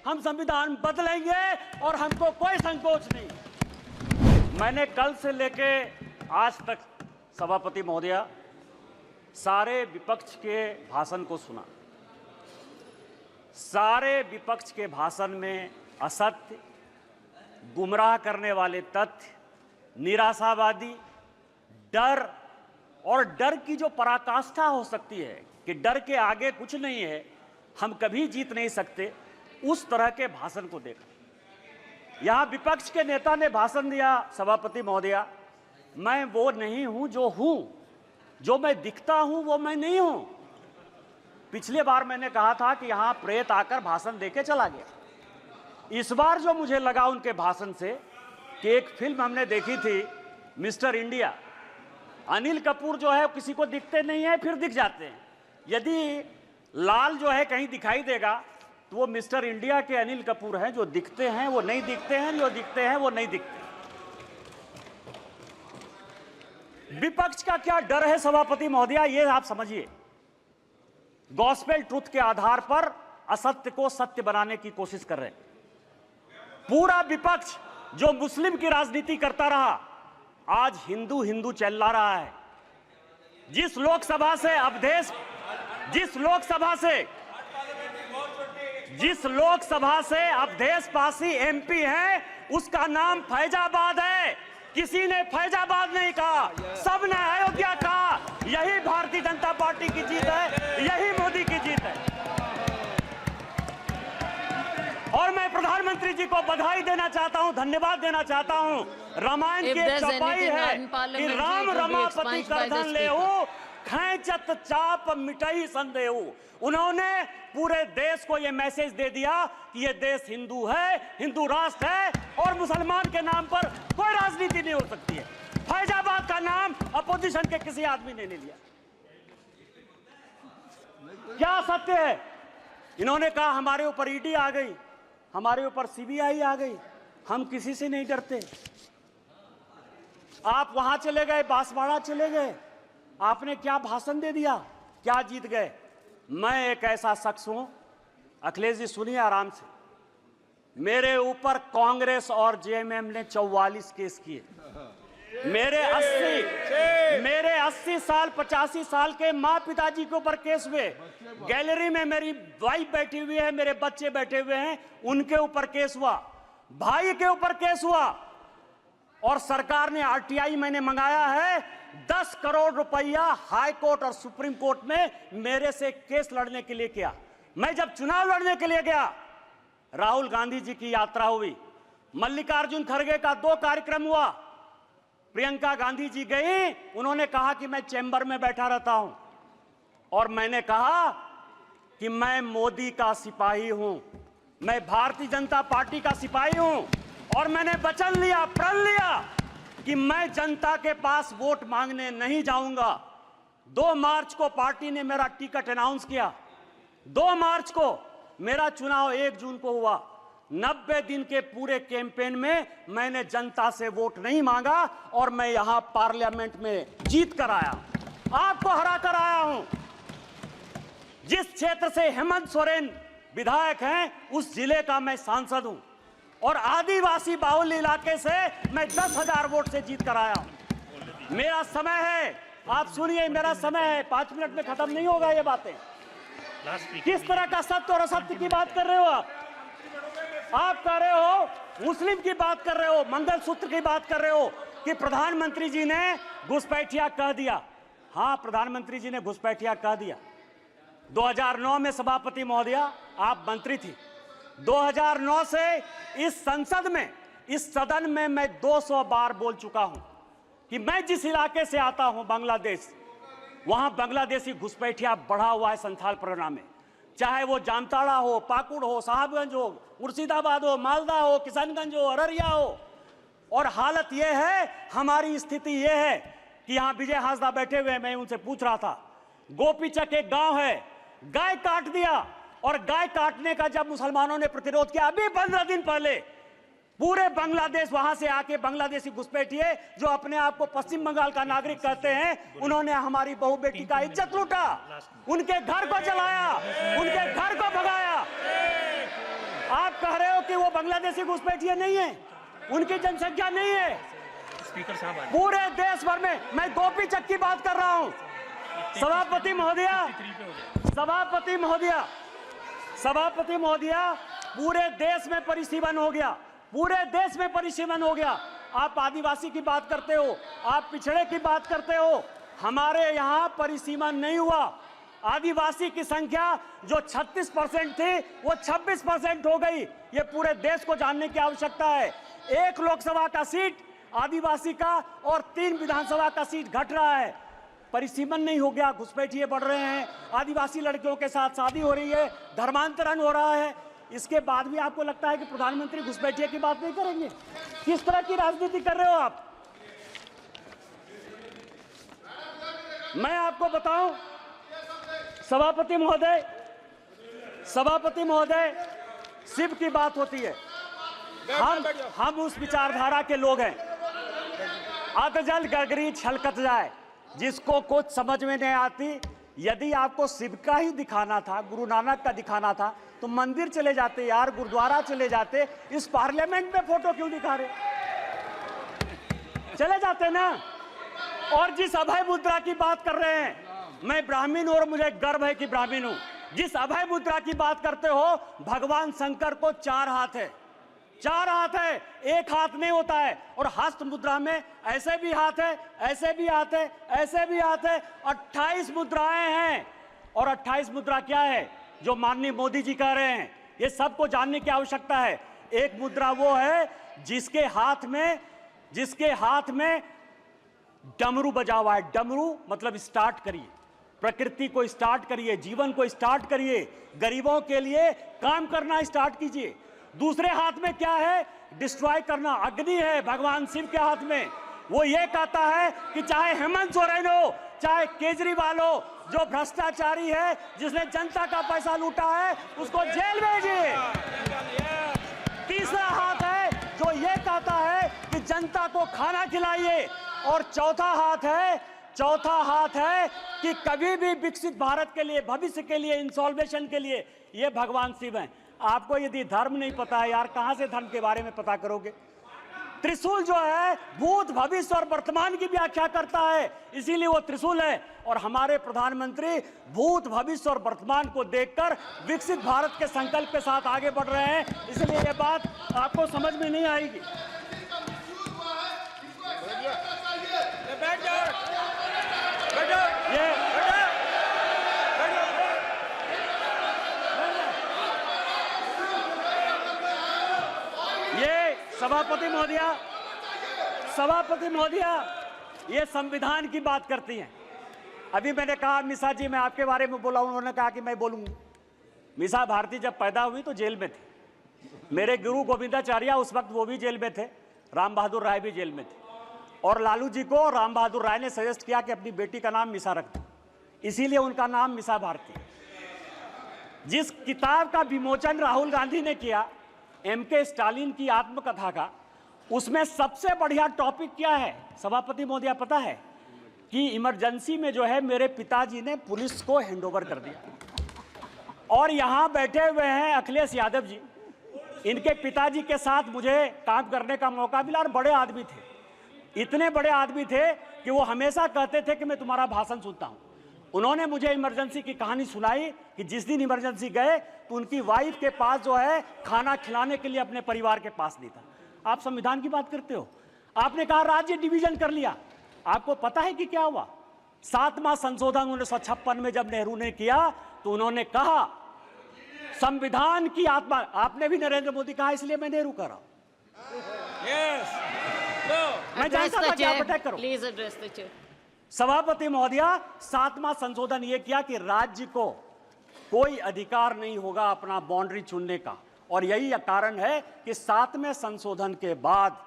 हम संविधान बदलेंगे और हमको कोई संकोच नहीं। मैंने कल से लेके आज तक सभापति महोदया सारे विपक्ष के भाषण को सुना। सारे विपक्ष के भाषण में असत्य, गुमराह करने वाले तथ्य, निराशावादी, डर और डर की जो पराकाष्ठा हो सकती है कि डर के आगे कुछ नहीं है, हम कभी जीत नहीं सकते, उस तरह के भाषण को देखा। यहां विपक्ष के नेता ने भाषण दिया, सभापति महोदया, मैं वो नहीं हूं जो मैं दिखता हूं वो मैं नहीं हूं। पिछले बार मैंने कहा था कि यहां प्रेत आकर भाषण देके चला गया। इस बार जो मुझे लगा उनके भाषण से कि एक फिल्म हमने देखी थी मिस्टर इंडिया, अनिल कपूर जो है किसी को दिखते नहीं है, फिर दिख जाते हैं। यदि लाल जो है कहीं दिखाई देगा तो वो मिस्टर इंडिया के अनिल कपूर हैं, जो दिखते हैं वो नहीं दिखते हैं, जो दिखते हैं वो नहीं दिखते। विपक्ष का क्या डर है सभापति महोदया, ये आप समझिए। गॉस्पेल ट्रुथ के आधार पर असत्य को सत्य बनाने की कोशिश कर रहे हैं। पूरा विपक्ष जो मुस्लिम की राजनीति करता रहा, आज हिंदू हिंदू चिल्ला रहा है। जिस लोकसभा से अवधेश, जिस लोकसभा से अवधेश पासी एमपी है, उसका नाम फैजाबाद है। किसी ने फैजाबाद नहीं कहा, सबने अयोध्या कहा। यही भारतीय जनता पार्टी की जीत है, यही मोदी की जीत है। और मैं प्रधानमंत्री जी को बधाई देना चाहता हूं, धन्यवाद देना चाहता हूं। रामायण की चौपाई है कि राम रमापति करधन लेहु, खैंचत चाप मिटई संदेहु। उन्होंने पूरे देश को यह मैसेज दे दिया कि यह देश हिंदू है, हिंदू राष्ट्र है और मुसलमान के नाम पर कोई राजनीति नहीं हो सकती है। फैजाबाद का नाम अपोजिशन के किसी आदमी ने नहीं लिया। क्या सत्य है? इन्होंने कहा हमारे ऊपर ईडी आ गई, हमारे ऊपर सीबीआई आ गई, हम किसी से नहीं डरते। आप वहां चले गए, बांसवाड़ा चले गए, आपने क्या भाषण दे दिया, क्या जीत गए? मैं एक ऐसा शख्स हूं, अखिलेश जी सुनिए आराम से, मेरे ऊपर कांग्रेस और जेएमएम ने 44 केस किए। मेरे 80 साल 85 साल के माँ पिताजी के ऊपर केस हुए। गैलरी में मेरी वाइफ बैठी हुई है, मेरे बच्चे बैठे हुए हैं, उनके ऊपर केस हुआ, भाई के ऊपर केस हुआ। और सरकार ने आरटीआई मैंने मंगाया है, 10 करोड़ रुपया हाई कोर्ट और सुप्रीम कोर्ट में मेरे से केस लड़ने के लिए किया। मैं जब चुनाव लड़ने के लिए गया, राहुल गांधी जी की यात्रा हुई, मल्लिकार्जुन खड़गे का 2 कार्यक्रम हुआ, प्रियंका गांधी जी गई, उन्होंने कहा कि मैं चैम्बर में बैठा रहता हूं, और मैंने कहा कि मैं मोदी का सिपाही हूं, मैं भारतीय जनता पार्टी का सिपाही हूं, और मैंने वचन लिया, प्रण लिया कि मैं जनता के पास वोट मांगने नहीं जाऊंगा। 2 मार्च को पार्टी ने मेरा टिकट अनाउंस किया, 2 मार्च को मेरा चुनाव 1 जून को हुआ। 90 दिन के पूरे कैंपेन में मैंने जनता से वोट नहीं मांगा और मैं यहां पार्लियामेंट में जीत कर आया, आपको हरा कर आया हूं। जिस क्षेत्र से हेमंत सोरेन विधायक हैं, उस जिले का मैं सांसद हूं, और आदिवासी बाहुल्य इलाके से मैं 10,000 वोट से जीत कर आया हूं। मेरा समय है, आप सुनिए, मेरा समय है, 5 मिनट में खत्म नहीं होगा ये बातें। किस तरह का सत्य और असत्य की बात कर रहे हो आप कह रहे हो, मुस्लिम की बात कर रहे हो, मंगलसूत्र की बात कर रहे हो कि प्रधानमंत्री जी ने घुसपैठिया कह दिया। हां, प्रधानमंत्री जी ने घुसपैठिया कह दिया। 2009 में सभापति महोदया आप मंत्री थी। 2009 से इस संसद में, इस सदन में मैं 200 बार बोल चुका हूं कि मैं जिस इलाके से आता हूं, बांग्लादेश, वहां बांग्लादेशी घुसपैठिया बढ़ा हुआ है संथाल परगना में। चाहे वो जामताड़ा हो, पाकुड़ हो, साहबगंज हो, मुर्शिदाबाद हो, मालदा हो, किशनगंज हो, अररिया हो। और हालत यह है, हमारी स्थिति यह है कि यहां विजय हांसदा बैठे हुए, मैं उनसे पूछ रहा था, गोपीचक एक गांव है, गाय काट दिया, और गाय काटने का जब मुसलमानों ने प्रतिरोध किया, अभी 15 दिन पहले पूरे बांग्लादेश वहां से आके बांग्लादेशी घुसपैठिए जो अपने आप को पश्चिम बंगाल का नागरिक कहते हैं, उन्होंने हमारी बहू बेटी का इज्जत लूटा, उनके घर को जलाया, उनके घर को भगाया। आप कह रहे हो कि वो बांग्लादेशी घुसपैठिए नहीं है, उनकी जनसंख्या नहीं है। स्पीकर साहब पूरे देश भर में, मैं गोपी चक की बात कर रहा हूं। सभापति महोदया, पूरे देश में परिसीमन हो गया, पूरे देश में परिसीमन हो गया। आप आदिवासी की बात करते हो, आप पिछड़े की बात करते हो, हमारे यहाँ परिसीमन नहीं हुआ। आदिवासी की संख्या जो 36% थी वो 26% हो गई। ये पूरे देश को जानने की आवश्यकता है। 1 लोकसभा का सीट आदिवासी का और 3 विधानसभा का सीट घट रहा है। परिसीमन नहीं हो गया, घुसपैठिए बढ़ रहे हैं, आदिवासी लड़कियों के साथ शादी हो रही है, धर्मांतरण हो रहा है। इसके बाद भी आपको लगता है कि प्रधानमंत्री घुसपैठिए की बात नहीं करेंगे? किस तरह की राजनीति कर रहे हो आप? मैं आपको बताऊं सभापति महोदय, शिव की बात होती है, हम उस विचारधारा के लोग हैं। अतजल गगरी छलकत जाए, जिसको कुछ समझ में नहीं आती। यदि आपको शिव का ही दिखाना था, गुरु नानक का दिखाना था, तो मंदिर चले जाते यार, गुरुद्वारा चले जाते। इस पार्लियामेंट में फोटो क्यों दिखा रहे? चले जाते ना। और जिस अभय मुद्रा की बात कर रहे हैं, मैं ब्राह्मण हूं और मुझे गर्व है कि ब्राह्मण हूं। जिस अभय मुद्रा की बात करते हो, भगवान शंकर को 4 हाथ है, 4 हाथ है, 1 हाथ नहीं होता है। और हस्त मुद्रा में ऐसे भी हाथ है, ऐसे भी हाथ है, ऐसे भी हाथ है, 28 मुद्राएं हैं। और 28 मुद्रा क्या है जो माननीय मोदी जी कह रहे हैं, ये सबको जानने की आवश्यकता है। एक मुद्रा वो है जिसके हाथ में डमरू बजा हुआ है। डमरू मतलब स्टार्ट करिए, प्रकृति को स्टार्ट करिए, जीवन को स्टार्ट करिए, गरीबों के लिए काम करना स्टार्ट कीजिए। दूसरे हाथ में क्या है? डिस्ट्रॉय करना, अग्नि है भगवान शिव के हाथ में। वो ये कहता है कि चाहे हेमंत सोरेन हो, चाहे केजरीवाल हो, जो भ्रष्टाचारी है, जिसने जनता का पैसा लूटा है, उसको जेल भेजिए। तीसरा हाथ है जो ये कहता है कि जनता को खाना खिलाइए। और चौथा हाथ है कि कभी भी विकसित भारत के लिए, भविष्य के लिए, इंसॉल्वेशन के लिए, ये भगवान शिव हैं। आपको यदि धर्म नहीं पता है यार, कहां से धर्म के बारे में पता करोगे? त्रिशूल जो है भूत, भविष्य और वर्तमान की व्याख्या करता है, इसीलिए वो त्रिशूल है। और हमारे प्रधानमंत्री भूत, भविष्य और वर्तमान को देखकर विकसित भारत के संकल्प के साथ आगे बढ़ रहे हैं, इसलिए ये बात आपको समझ में नहीं आएगी। ये सभापति महोदया, ये संविधान की बात करती हैं। अभी मैंने कहा मिसा जी, मैं आपके बारे में बोला, उन्होंने कहा कि मैं बोलूंगा। मिसा भारती जब पैदा हुई तो जेल में थे। मेरे गुरु गोविंदाचार्य उस वक्त वो भी जेल में थे, राम बहादुर राय भी जेल में थे। और लालू जी को राम बहादुर राय ने सजेस्ट किया कि अपनी बेटी का नाम मिसा रख दो, इसीलिए उनका नाम मिसा भारती। जिस किताब का विमोचन राहुल गांधी ने किया, MK स्टालिन की आत्मकथा का, उसमें सबसे बढ़िया टॉपिक क्या है सभापति महोदया पता है? कि इमरजेंसी में जो है मेरे पिताजी ने पुलिस को हैंडओवर कर दिया। और यहाँ बैठे हुए हैं अखिलेश यादव जी, इनके पिताजी के साथ मुझे काम करने का मौका मिला। और बड़े आदमी थे, इतने बड़े आदमी थे कि वो हमेशा कहते थे कि मैं तुम्हारा भाषण सुनता हूँ। उन्होंने मुझे इमरजेंसी की कहानी सुनाई कि जिस दिन इमरजेंसी गए तो उनकी वाइफ के पास जो है खाना खिलाने के लिए अपने परिवार के पास नहीं था। आप संविधान की बात करते हो, आपने कहा राज्य डिवीजन कर लिया। आपको पता है कि क्या हुआ? 7वां संशोधन 1956 में जब नेहरू ने किया तो उन्होंने कहा संविधान की आत्मा, आपने भी नरेंद्र मोदी कहा, इसलिए मैं नेहरू कर रहा हूं। मैं जानता था कि आप अटैक करो। Please address the chair. सभापति महोदया, 7वां संशोधन यह किया कि राज्य को कोई अधिकार नहीं होगा अपना बाउंड्री चुनने का। और यही कारण है कि 7वें संशोधन के बाद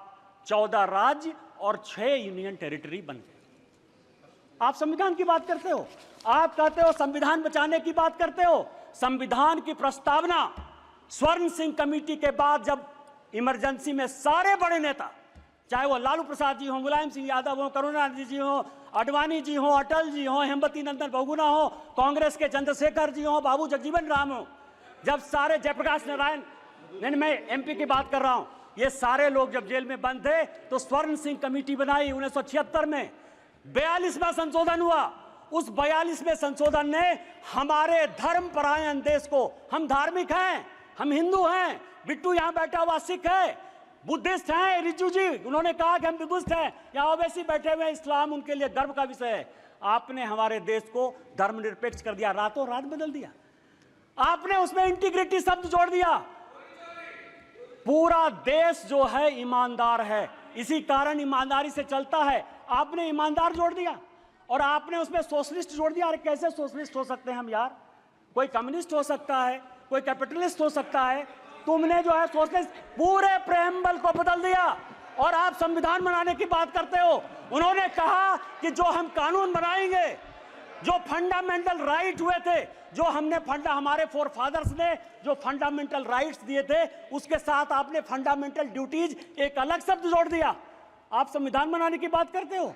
14 राज्य और 6 यूनियन टेरिटरी बन गए। आप संविधान की बात करते हो, आप कहते हो संविधान बचाने की बात करते हो। संविधान की प्रस्तावना स्वर्ण सिंह कमेटी के बाद जब इमरजेंसी में सारे बड़े नेता, चाहे वो लालू प्रसाद जी हो, मुलायम सिंह यादव हो, करुणानिधि जी हो, आडवाणी जी हो, अटल जी हो, हेमवती नंदन बहुगुणा हो, कांग्रेस के चंद्रशेखर जी हो, बाबू जगजीवन राम हो, जब सारे जयप्रकाश नारायण नहीं, मैं एमपी की बात कर रहा हूं। ये सारे लोग जब जेल में बंद थे तो स्वर्ण सिंह कमेटी बनाई 1976 में, 42वां संशोधन हुआ। उस 42वें संशोधन ने हमारे धर्मपरायण देश को, हम धार्मिक हैं, हम हिंदू हैं, बिट्टू यहां बैठा हुआ सिख है, बुद्धिस्ट हैं, रिजू जी उन्होंने कहा कि हम बुद्धिस्ट हैं, यहां ओवैसी बैठे हुए हैं, इस्लाम उनके लिए गर्व का विषय है। आपने हमारे देश को धर्मनिरपेक्ष कर दिया, रातों रात बदल दिया। आपने उसमें इंटीग्रिटी शब्द जोड़ दिया। पूरा देश जो है ईमानदार है, इसी कारण ईमानदारी से चलता है। आपने ईमानदार जोड़ दिया और आपने उसमें सोशलिस्ट जोड़ दिया। अरे कैसे सोशलिस्ट हो सकते हैं हम यार? कोई कम्युनिस्ट हो सकता है, कोई कैपिटलिस्ट हो सकता है, तुमने जो है सोशलिस्ट पूरे प्रेम्बल को बदल दिया और आप संविधान बनाने की बात करते हो। उन्होंने कहा कि जो हम कानून बनाएंगे, जो फंडामेंटल राइट हुए थे, जो हमने हमारे फोर फादर्स ने जो फंडामेंटल राइट्स दिए थे, उसके साथ आपने फंडामेंटल ड्यूटीज एक अलग शब्द जोड़ दिया। आप संविधान बनाने की बात करते हो।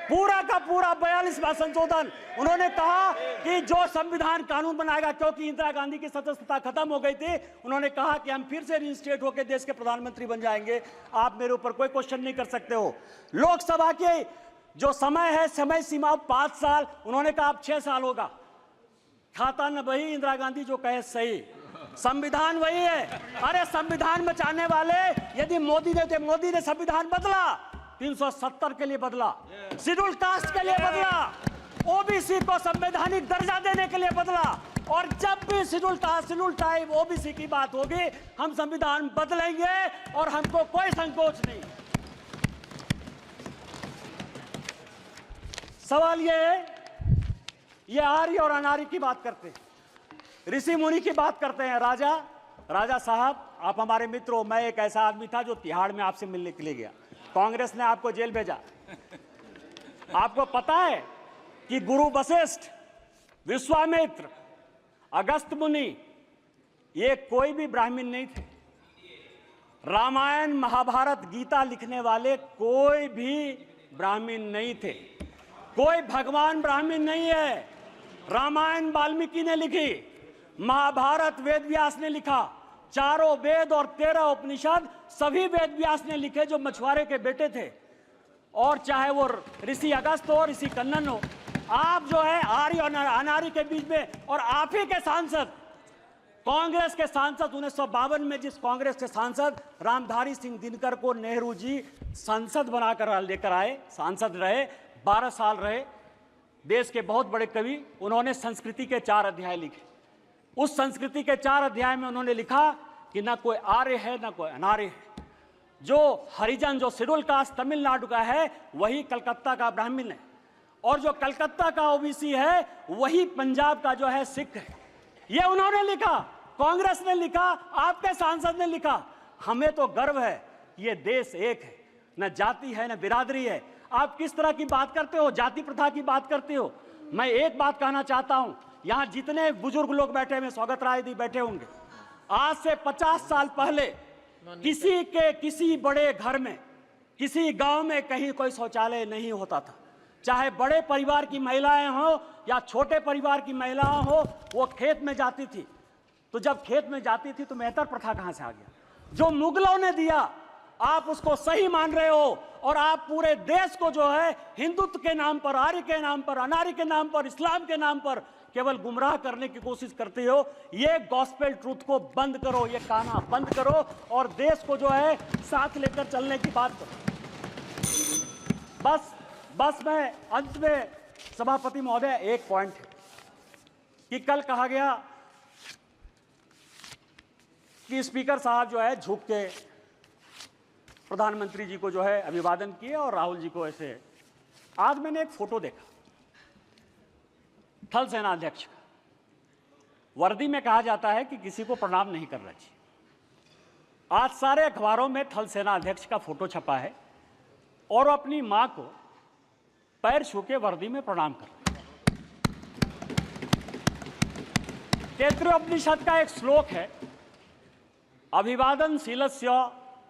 पूरा का पूरा 42वां संशोधन, उन्होंने कहा कि जो संविधान कानून बनाएगा, क्योंकि इंदिरा गांधी की सदस्यता खत्म हो गई थी, उन्होंने कहा कि हम फिर से रिइंस्टेट होकर देश के प्रधानमंत्री बन जाएंगे। आप मेरे ऊपर कोई क्वेश्चन नहीं कर सकते हो। लोकसभा के जो समय है, समय सीमा 5 साल, उन्होंने कहा अब 6 साल होगा। खाता न वही, इंदिरा गांधी जो कहे सही, संविधान वही है। अरे संविधान बचाने वाले यदि मोदी ने संविधान बदला, 370 के लिए बदला, शेड्यूल कास्ट के लिए बदला, ओबीसी को संवैधानिक दर्जा देने के लिए बदला। और जब भी schedule caste, schedule tribe, OBC की बात होगी, हम संविधान बदलेंगे और हमको कोई संकोच नहीं। सवाल ये है, ये आर्य और अनार्य की बात करते हैं, ऋषि मुनि की बात करते हैं। राजा साहब, आप हमारे मित्र हो। मैं एक ऐसा आदमी था जो तिहाड़ में आपसे मिलने के लिए गया, कांग्रेस ने आपको जेल भेजा। आपको पता है कि गुरु वशिष्ठ, विश्वामित्र, अगस्त मुनि, ये कोई भी ब्राह्मण नहीं थे। रामायण, महाभारत, गीता लिखने वाले कोई भी ब्राह्मण नहीं थे। कोई भगवान ब्राह्मण नहीं है। रामायण वाल्मीकि ने लिखी, महाभारत वेद व्यास ने लिखा, चारों वेद और 13 उपनिषद सभी वेद व्यास ने लिखे, जो मछुआरे के बेटे थे। और चाहे वो ऋषि अगस्त हो, ऋषि कन्नन हो, आप जो है आर्य और अनार्य के बीच में, और आप ही के सांसद, कांग्रेस के सांसद 1952 में जिस कांग्रेस के सांसद रामधारी सिंह दिनकर को नेहरू जी संसद बनाकर लेकर आए, सांसद रहे, 12 साल रहे, देश के बहुत बड़े कवि, उन्होंने संस्कृति के 4 अध्याय लिखे। उस संस्कृति के 4 अध्याय में उन्होंने लिखा कि ना कोई आर्य है ना कोई अनार्य है। जो हरिजन, जो शेड्यूल कास्ट तमिलनाडु का है, वही कलकत्ता का ब्राह्मण है, और जो कलकत्ता का ओबीसी है, वही पंजाब का जो है सिख है। ये उन्होंने लिखा, कांग्रेस ने लिखा, आपके सांसद ने लिखा। हमें तो गर्व है, ये देश एक है, न जाति है न बिरादरी है। आप किस तरह की बात करते हो, जाति प्रथा की बात करते हो। मैं एक बात कहना चाहता हूं, यहां जितने बुजुर्ग लोग बैठे हुए, स्वागत राय जी बैठे होंगे, आज से 50 साल पहले किसी बड़े घर में, किसी गांव में कहीं कोई शौचालय नहीं होता था। चाहे बड़े परिवार की महिलाएं हो या छोटे परिवार की महिलाएं हो, वो खेत में जाती थी। तो जब खेत में जाती थी तो मेहतर प्रथा कहां से आ गया? जो मुगलों ने दिया, आप उसको सही मान रहे हो, और आप पूरे देश को जो है हिंदुत्व के नाम पर, आर्य के नाम पर, अनार्य के नाम पर, इस्लाम के नाम पर केवल गुमराह करने की कोशिश करते हो। ये गॉस्पेल ट्रूथ को बंद करो, ये काना बंद करो, और देश को जो है साथ लेकर चलने की बात करो। बस मैं अंत में, सभापति महोदय, एक पॉइंट है कि कल कहा गया कि स्पीकर साहब जो है झुक के प्रधानमंत्री जी को जो है अभिवादन किए और राहुल जी को ऐसे। आज मैंने एक फोटो देखा थल सेना अध्यक्ष का, वर्दी में कहा जाता है कि किसी को प्रणाम नहीं करना चाहिए। आज सारे अखबारों में थल सेना अध्यक्ष का फोटो छपा है और वो अपनी मां को पैर छू के वर्दी में प्रणाम कर रहे हैं। तैत्तिरीयोपनिषद का एक श्लोक है, अभिवादनशीलस्य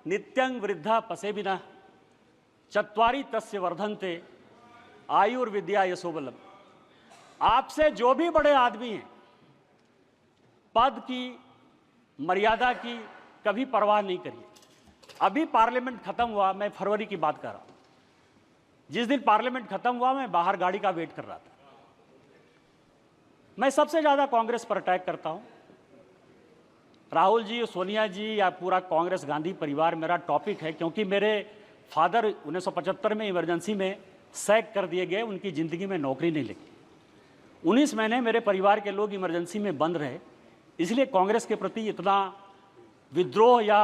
नित्यं वृद्धा पसेबिनः चत्वारि तस्य वर्धन्ते आयुर्विद्या यशोबलम। आपसे जो भी बड़े आदमी हैं, पद की, मर्यादा की, कभी परवाह नहीं करिए। अभी पार्लियामेंट खत्म हुआ, मैं फरवरी की बात कर रहा हूं। जिस दिन पार्लियामेंट खत्म हुआ मैं बाहर गाड़ी का वेट कर रहा था। मैं सबसे ज्यादा कांग्रेस पर अटैक करता हूं। राहुल जी, सोनिया जी या पूरा कांग्रेस गांधी परिवार मेरा टॉपिक है, क्योंकि मेरे फादर 1975 में इमरजेंसी में सैक कर दिए गए, उनकी ज़िंदगी में नौकरी नहीं लगी। 19 महीने मेरे परिवार के लोग इमरजेंसी में बंद रहे, इसलिए कांग्रेस के प्रति इतना विद्रोह या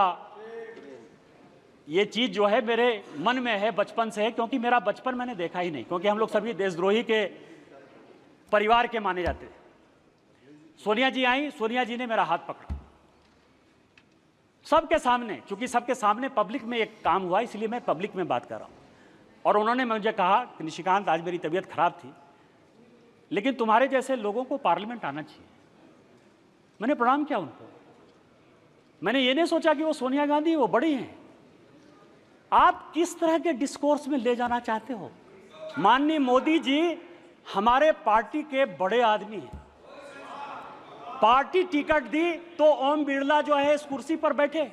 ये चीज़ जो है मेरे मन में है, बचपन से है, क्योंकि मेरा बचपन मैंने देखा ही नहीं, क्योंकि हम लोग सभी देशद्रोही के परिवार के माने जाते थे। सोनिया जी आई, सोनिया जी ने मेरा हाथ पकड़ा सबके सामने, चूंकि सबके सामने पब्लिक में एक काम हुआ, इसलिए मैं पब्लिक में बात कर रहा हूं। और उन्होंने मुझे कहा कि निशिकांत, आज मेरी तबीयत खराब थी, लेकिन तुम्हारे जैसे लोगों को पार्लियामेंट आना चाहिए। मैंने प्रणाम किया उनको। मैंने ये नहीं सोचा कि वो सोनिया गांधी, वो बड़ी हैं। आप किस तरह के डिस्कोर्स में ले जाना चाहते हो? माननीय मोदी जी हमारे पार्टी के बड़े आदमी हैं। पार्टी टिकट दी तो ओम बिरला जो है इस कुर्सी पर बैठे।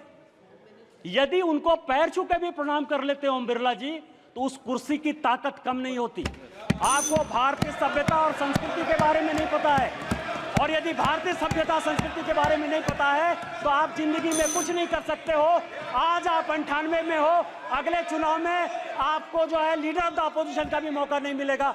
यदि उनको पैर छू के भी प्रणाम कर लेते ओम बिरला जी, तो उस कुर्सी की ताकत कम नहीं होती। आपको भारतीय सभ्यता और संस्कृति के बारे में नहीं पता है, और यदि भारतीय सभ्यता संस्कृति के बारे में नहीं पता है तो आप जिंदगी में कुछ नहीं कर सकते हो। आज आप 98 में हो, अगले चुनाव में आपको जो है लीडर ऑफ द अपोजिशन का भी मौका नहीं मिलेगा।